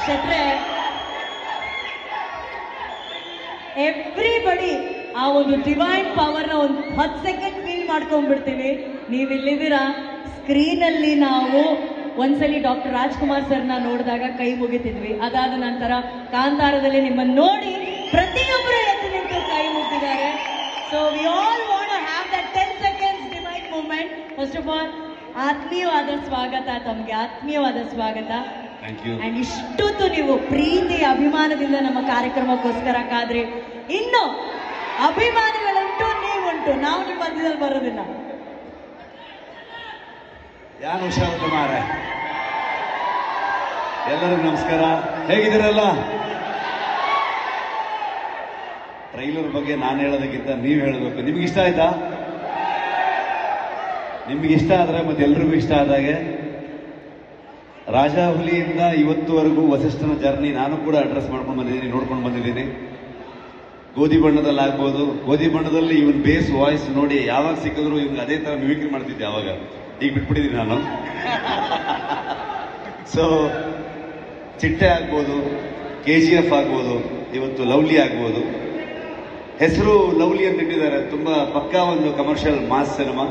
ಶೆಟ್ರೆ, everybody ಆ ಒಂದು divine ಪವರ್ನ ಒಂದು 10 ಸೆಕೆಂಡ್ ಫೀಲ್ ಮಾಡ್ಕೊಂಡ್ಬಿಡ್ತೀವಿ. ನೀವಿಲ್ಲಿದ್ದೀರಾ, ಸ್ಕ್ರೀನಲ್ಲಿ ನಾವು ಒಂದ್ಸಲಿ ಡಾಕ್ಟರ್ ರಾಜ್ಕುಮಾರ್ ಸರ್ನ ನೋಡಿದಾಗ ಕೈ ಮುಗಿತಿದ್ವಿ. ಅದಾದ ನಂತರ ಕಾಂತಾರದಲ್ಲಿ ನಿಮ್ಮನ್ನು ನೋಡಿ ಪ್ರತಿಯೊಬ್ಬರು ಎದ್ದು ನಿಂತು ಕೈ ಮುಗಿದಿದ್ದಾರೆ. So we all want to have that 10 seconds divine moment. First of all ಆತ್ಮೀಯವಾದ ಸ್ವಾಗತ ತಮಗೆ, ಆತ್ಮೀಯವಾದ ಸ್ವಾಗತ. ಅಂಡ್ ಇಷ್ಟೊತ್ತು ನೀವು ಪ್ರೀತಿ ಅಭಿಮಾನದಿಂದ ನಮ್ಮ ಕಾರ್ಯಕ್ರಮಕ್ಕೋಸ್ಕರ ಕಾದ್ರಿ. ಇನ್ನು ಅಭಿಮಾನಿಗಳುಂಟು, ನೀವುಂಟು, ನಾವು ನಿಮ್ಮ ಮಧ್ಯದಲ್ಲಿ ಬರೋದಿಲ್ಲ. ಯಾನು ಹುಷಾರ್ ಕುಮಾರ, ಎಲ್ಲರಿಗೂ ನಮಸ್ಕಾರ. ಹೇಗಿದ್ದೀರಲ್ಲ? ಟ್ರೈಲರ್ ಬಗ್ಗೆ ನಾನು ಹೇಳೋದಕ್ಕಿಂತ ನೀವು ಹೇಳಬೇಕು. ನಿಮ್ಗೆ ಇಷ್ಟ ಆಯ್ತಾ? ನಿಮ್ಗೆ ಇಷ್ಟ ಆದ್ರೆ ಮತ್ತೆ ಎಲ್ರಿಗೂ ಇಷ್ಟ ಆದಾಗೆ ರಾಜಾಹುಲಿಯಿಂದ ಇವತ್ತುವರೆಗೂ ವಸಿಷ್ಠನ ಜರ್ನಿ ನಾನು ಕೂಡ ಅಡ್ರೆಸ್ ಮಾಡ್ಕೊಂಡು ಬಂದಿದ್ದೀನಿ, ನೋಡ್ಕೊಂಡು ಬಂದಿದ್ದೀನಿ. ಗೋಧಿ ಬಣ್ಣದಲ್ಲಿ ಆಗ್ಬೋದು, ಗೋಧಿ ಬಣ್ಣದಲ್ಲಿ ಇವನ್ ಬೇಸ್ ವಾಯ್ಸ್ ನೋಡಿ ಯಾವಾಗ ಸಿಕ್ಕಿದ್ರು ಇವ್ನಿಗೆ ಅದೇ ತರ ಮಿಮಿಕ್ರಿ ಮಾಡ್ತಿದ್ದೆ. ಅವಾಗ ಈಗ ಬಿಟ್ಬಿಟ್ಟಿದ್ದೀನಿ ನಾನು. ಸೊ ಚಿಟ್ಟೆ ಆಗ್ಬೋದು, KGF ಆಗ್ಬೋದು, ಇವತ್ತು ಲವ್ಲಿ ಆಗ್ಬೋದು. ಹೆಸರು ಲವ್ಲಿ ಅಂತ ಇಟ್ಟಿದ್ದಾರೆ. ತುಂಬಾ ಪಕ್ಕಾ ಒಂದು ಕಮರ್ಷಿಯಲ್ ಮಾಸ್ ಸಿನಿಮಾ.